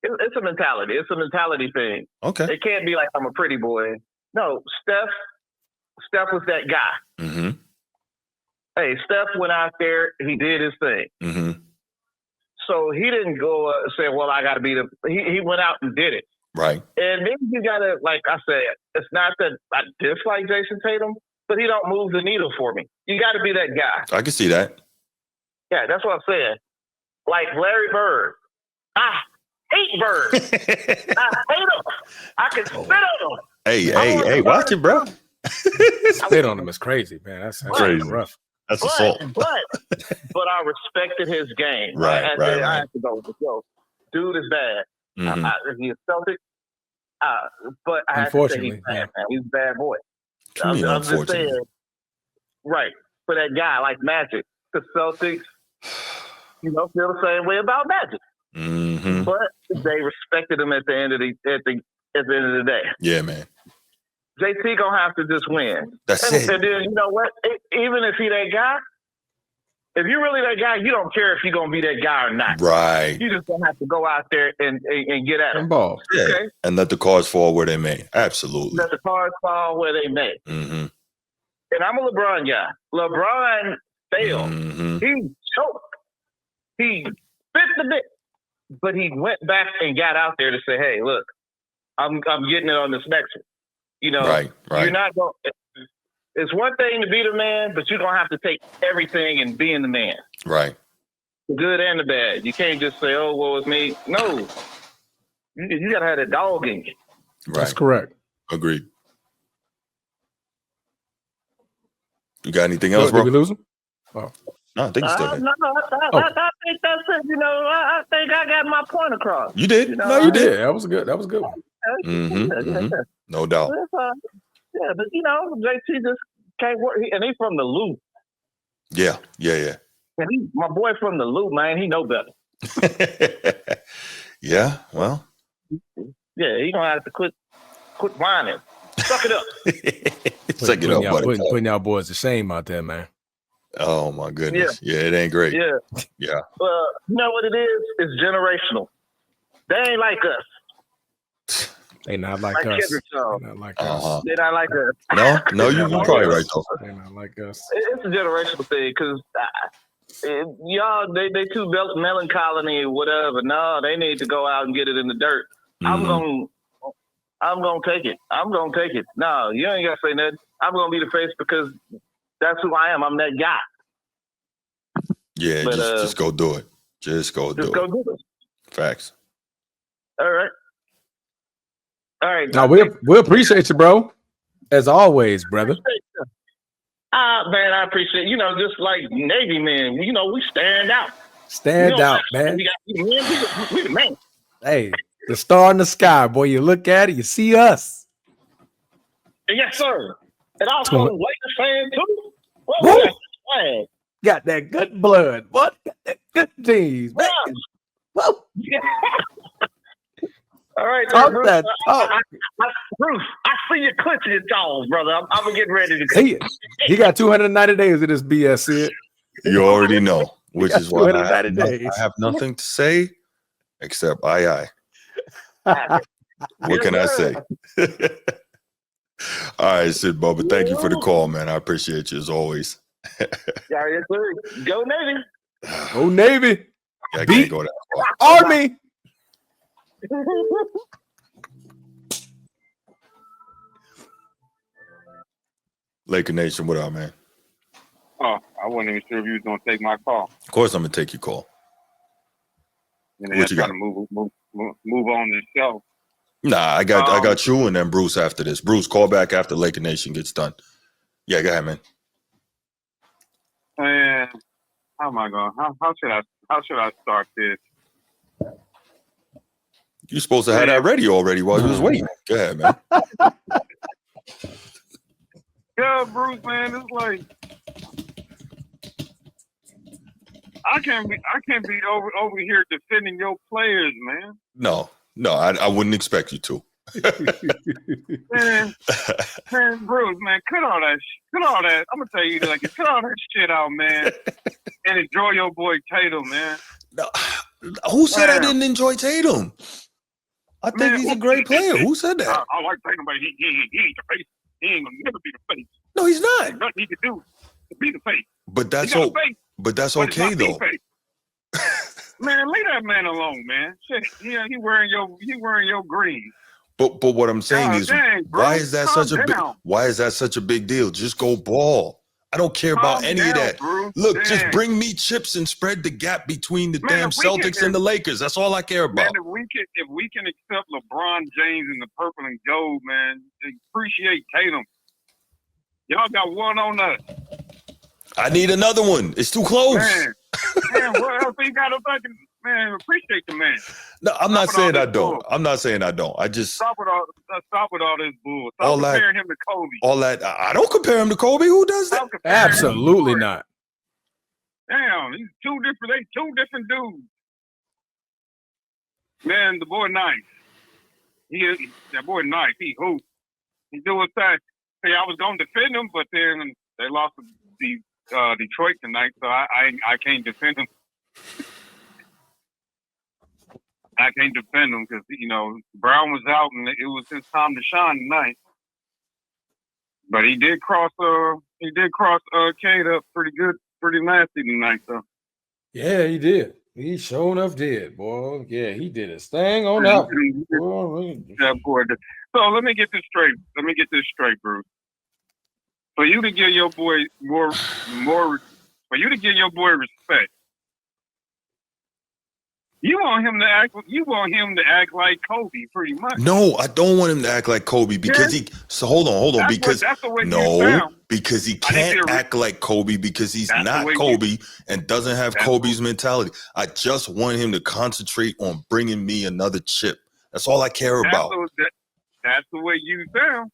It's a mentality. It's a mentality thing. Okay. It can't be like I'm a pretty boy. No, Steph was that guy. Mm-hmm. Hey, Steph went out there. He did his thing. Mm-hmm. So he didn't go say, well, I got to be the – he went out and did it. Right. And maybe you got to, like I said, it's not that I dislike Jayson Tatum, but he don't move the needle for me. You got to be that guy. I can see that. Yeah, that's what I'm saying. Like Larry Bird. I hate Bird. I hate him. I can spit on him. Hey, watch it, bro. Spit on him is crazy, man. That's crazy. Rough. That's assault. But I respected his game. Right. I have to go with the joke. Dude is bad. He's Celtic. But I have to say he's bad, man. He's a bad boy. I'm just saying, right. For that guy like Magic, the Celtics, feel the same way about Magic. Mm-hmm. But they respected him at the end of the day. Yeah, man. JT gonna have to just win. That's it. And then you know what? Even if he that guy, if you're really that guy, you don't care if you're gonna be that guy or not. Right. You just gonna have to go out there and get at him. Ball. Yeah. Okay? And let the cards fall where they may. Absolutely. Let the cards fall where they may. Mm-hmm. and I'm a LeBron guy. LeBron failed. He choked. He bit the bit, but he went back and got out there to say, "Hey, look, I'm getting it on this next one." You know, right. You're not going. It's one thing to be the man, but you don't have to take everything in being the man. Right. The good and the bad. You can't just say, "Oh, well, it's me." No, you gotta have that dog in you. Right. That's correct. Agreed. You got anything else, bro? Did we lose him? Oh. No, I think he's still here. No, I think that's it. You know, I think I got my point across. You did. You know, No, you did. That was good. That was a good one. No doubt. Yeah, but you know, JT just can't work, and he's from the Loop. Yeah. And my boy from the Loop, man, he know better. Yeah, well. Yeah, he gonna have to quit whining. Suck it up. Suck it up, buddy. Putting y'all boys to shame out there, man. Oh my goodness. Yeah, it ain't great. Yeah. Yeah. You know what it is? It's generational. They ain't like us. They not like us. They not like us. They not like us. No, you're probably right though. They not like us. It's a generational thing because y'all they too melancholy or whatever. No, they need to go out and get it in the dirt. I'm gonna take it. I'm gonna take it. No, you ain't gotta say nothing. I'm gonna be the face because that's who I am. I'm that guy. Yeah, but, just go do it. Just go do it. Facts. All right. Now we appreciate you, bro. As always, brother. Man, I appreciate just like Navy men. We stand out. Stand out, man. We the man. Hey, the star in the sky, boy. You look at it, you see us. Yes, sir. And also Lakers fan too. Whoa. Got that good blood. What? Got that good genes, man. Whoa. All right, talk Bruce. That talk. Bruce, I see you clenching your jaws, brother. I'm getting ready to see it. He got 290 days of this BS. See it? You already know, which is why I have nothing to say except aye. What can I say? All right, Sid Bubba. Thank you for the call, man. I appreciate you as always. Yeah, yes, sir. Go Navy. Go Navy. Yeah, I can't go that far. Army. Laker Nation, what up, man? Oh, I wasn't even sure if you was gonna take my call. Of course, I'm gonna take your call. And then what you got to move on the show. Nah, I got you and then Bruce after this. Bruce, call back after Laker Nation gets done. Yeah, go ahead, man. And how am I going? How should I start this? You're supposed to have that ready already while you was waiting. Go ahead, man. Yeah, Bruce, man, it's like I can't be over here defending your players, man. No, I wouldn't expect you to. man, Bruce, man, cut all that. I'm gonna tell you like cut all that shit out, man, and enjoy your boy Tatum, man. No, who said I didn't enjoy Tatum? I think he's a great player. Who said that? I like Tatum, but he ain't the face. He ain't gonna never be the face. No, he's not. There's nothing he can do to be the face. But that's okay though. Man, leave that man alone, man. Shit, yeah, he wearing your green. But what I'm saying is, why is that such a big deal? Just go ball. I don't care about any of that. Bruce. Look, just bring me chips and spread the gap between the damn Celtics and the Lakers. That's all I care about. Man, if we can accept LeBron James in the purple and gold, man, appreciate Tatum. Y'all got one on us. I need another one. It's too close. Man, what else you got to fucking appreciate the man. No, I'm not saying I don't. I'm not saying I don't. I just stop with all this bull. Stop comparing him to Kobe. All that I don't compare him to Kobe. Who does that? Absolutely not. Damn, he's two different dudes. Man, the boy nice. That boy nice. He hoop. He do his thing. Hey, I was going to defend him, but then they lost the Detroit tonight, so I can't defend him. I can't defend him because Brown was out and it was his time to shine tonight. But he did cross Cade up pretty good, pretty nasty tonight, though. Yeah, he did. He sure enough did, boy. Yeah, he did his thing on that one. That boy. So let me get this straight, Bruce. For you to give your boy for you to give your boy respect, you want him to act like Kobe, pretty much. No, I don't want him to act like Kobe because hold on, because because he can't act like Kobe because he's not Kobe and doesn't have Kobe's mentality. I just want him to concentrate on bringing me another chip. That's all I care about. That's the way you sound.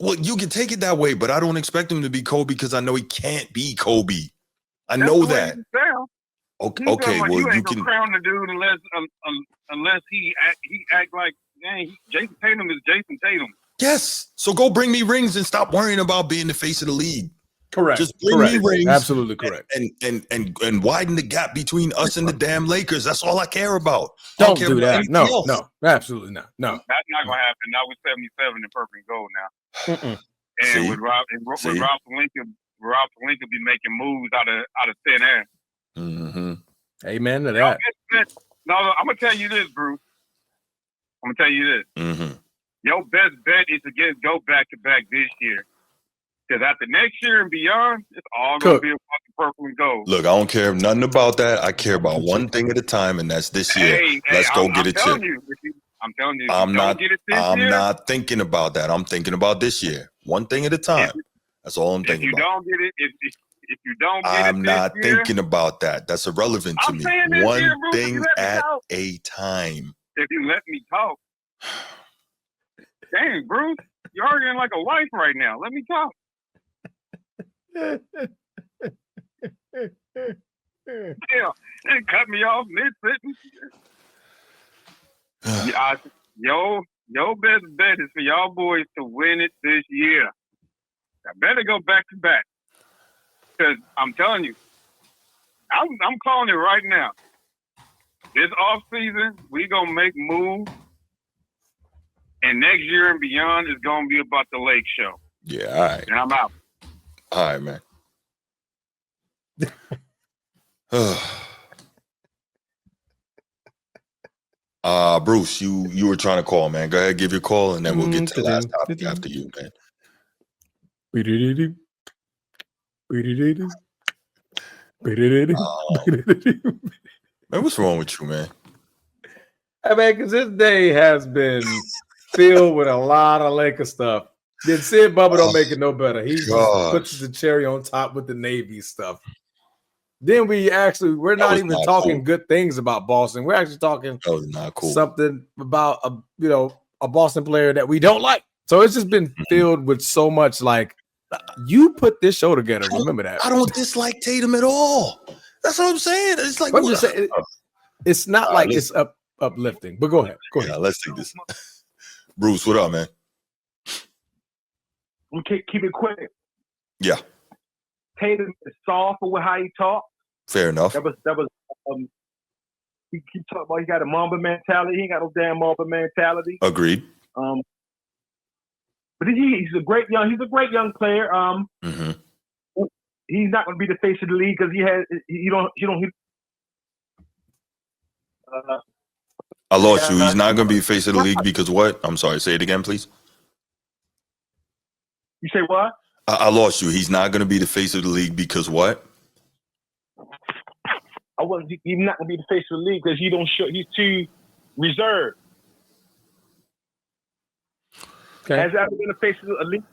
Well, you can take it that way, but I don't expect him to be Kobe because I know he can't be Kobe. I know that. Okay, well, you ain't gonna crown the dude unless he act like, dang, Jayson Tatum is Jayson Tatum. Yes, so go bring me rings and stop worrying about being the face of the league. Correct. Just bring me rings. Absolutely correct. And widen the gap between us and the damn Lakers. That's all I care about. Don't do that. No, absolutely not. No, that's not gonna happen. Not with 77 in purple and gold now. Mm-mm. And with Rob Lincoln be making moves out of thin air. Mm-hmm. Amen to that. No, I'm gonna tell you this, Bruce. Mm-hmm. Your best bet is to go back to back this year. Because after next year and beyond, it's all going to be a fucking purple and gold. Look, I don't care nothing about that. I care about one thing at a time, and that's this year. Let's go get a chip. I'm telling you, I'm not thinking about that. I'm thinking about this year. One thing at a time. That's all I'm thinking about. If you don't get it, I'm not thinking about that. That's irrelevant to me. One thing at a time. If you let me talk. Dang, Bruce, you're arguing like a wife right now. Let me talk. Yeah, they cut me off mid-sentence. Your best bet is for y'all boys to win it this year. I better go back to back. Because I'm telling you, I'm calling it right now. This off season, we gonna make moves, and next year and beyond is gonna be about the Lake Show. Yeah, all right. And I'm out. All right, man. Bruce, you were trying to call, man. Go ahead, give your call, and then we'll get to the last topic after you, man. Man, what's wrong with you, man? Hey, man, because this day has been filled with a lot of Laker stuff. Then Sid Bubba don't make it no better. He just puts the cherry on top with the Navy stuff. Then we're not even talking good things about Boston. We're actually talking something about a Boston player that we don't like. So it's just been filled with so much like, you put this show together. Remember that. I don't dislike Tatum at all. That's what I'm saying. It's like I'm just saying, it's not like it's uplifting. But go ahead. Yeah, let's take this. Bruce, what up, man? Keep it quick. Yeah. Tatum is soft with how he talks. Fair enough. That was he keep talking about he got a Mamba mentality. He ain't got no damn Mamba mentality. Agreed. But he's a great young player. He's not going to be the face of the league because I lost you. He's not going to be face of the league because what? I'm sorry. Say it again, please. You say what? I lost you. He's not going to be the face of the league because what? He's not going to be the face of the league because he's too reserved. Okay. Has there ever been a face of the league?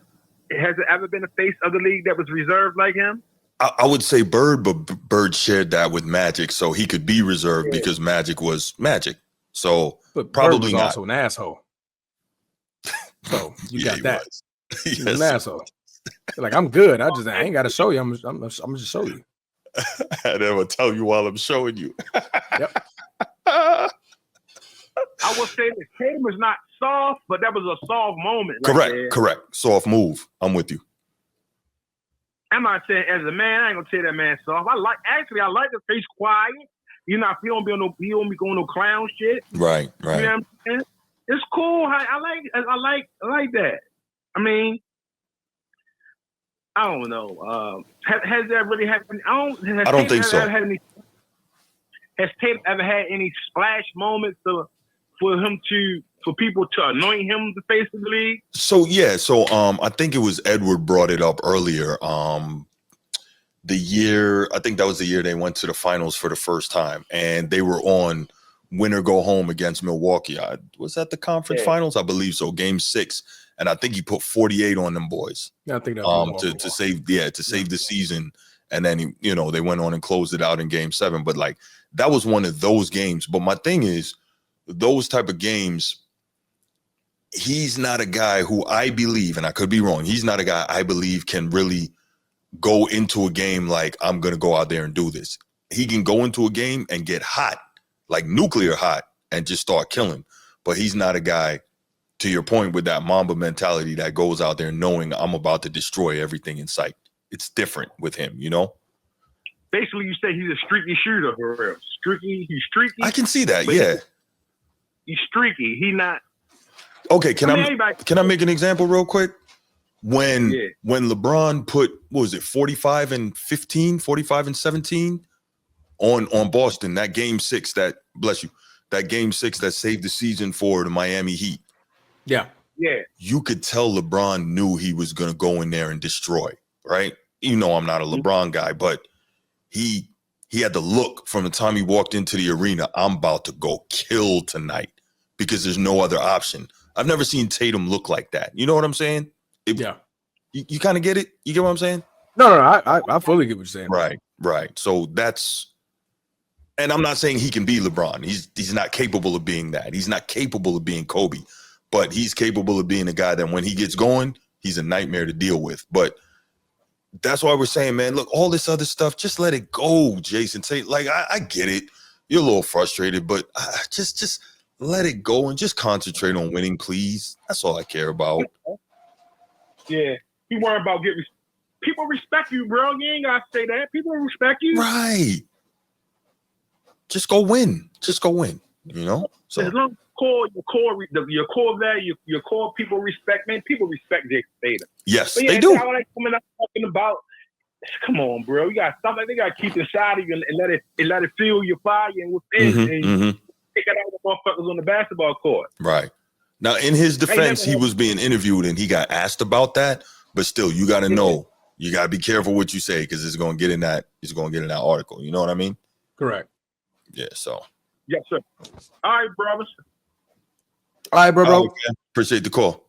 Has there ever been a face of the league that was reserved like him? I would say Bird, but Bird shared that with Magic, so he could be reserved because Magic was Magic. So but probably Bird was not. Also an asshole. So you got that. Yes. He's an asshole. Like, I'm good. I ain't got to show you. I'm just show you. I never tell you while I'm showing you. Yep. I will say that Tatum is not soft, but that was a soft moment. Correct. Soft move. I'm with you. I'm not saying as a man, I ain't gonna say that man soft. I like the face quiet. You don't be going no clown shit. Right. You know what I'm saying? It's cool. I like that. I mean, I don't know. Has that really happened? I don't think so. Has Tatum ever had any splash moments for people to anoint him the face of the league? So yeah, I think it was Edward brought it up earlier. The year, I think that was the year they went to the finals for the first time, and they were on win or go home against Milwaukee. Was that the conference finals? I believe so. Game 6, and I think he put 48 on them boys. Yeah, I think that to save the season, and then they went on and closed it out in Game 7. But like that was one of those games. But my thing is, those type of games, he's not a guy who I believe, and I could be wrong, he's not a guy I believe can really go into a game like, I'm going to go out there and do this. He can go into a game and get hot, like nuclear hot, and just start killing. But he's not a guy, to your point, with that Mamba mentality that goes out there knowing I'm about to destroy everything in sight. It's different with him, Basically, you say he's a streaky shooter for real. He's streaky. I can see that, yeah. He's streaky. He not. Okay, can I make an example real quick? When LeBron put, what was it, 45 and 15, 45 and 17 on Boston, that Game 6 that Game 6 that saved the season for the Miami Heat. Yeah. You could tell LeBron knew he was going to go in there and destroy, right? I'm not a LeBron guy, but he had the look from the time he walked into the arena, I'm about to go kill tonight because there's no other option. I've never seen Tatum look like that. You know what I'm saying? You kind of get it? You get what I'm saying? No, I fully get what you're saying. Right. So and I'm not saying he can be LeBron. He's not capable of being that. He's not capable of being Kobe, but he's capable of being a guy that when he gets going, he's a nightmare to deal with. But that's why we're saying, man, look, all this other stuff, just let it go, Jayson. Say, like, I get it. You're a little frustrated, but just let it go and just concentrate on winning, please. That's all I care about. Yeah. You worry about people respect you, bro. You ain't gotta say that. People respect you. Right. Just go win. So as long as your core value, your core people respect, man. People respect Jayson Tatum. Yes, they do. How they coming up talking about? Come on, bro. You got something. They got to keep inside of you and let it fuel your fire and within. And take it out of the motherfuckers on the basketball court. Right. Now, in his defense, he was being interviewed and he got asked about that. But still, you got to know, you got to be careful what you say because it's going to get in that. It's going to get in that article. You know what I mean? Correct. Yeah. So. Yes, sir. All right, brothers. All right, bro. Appreciate the call.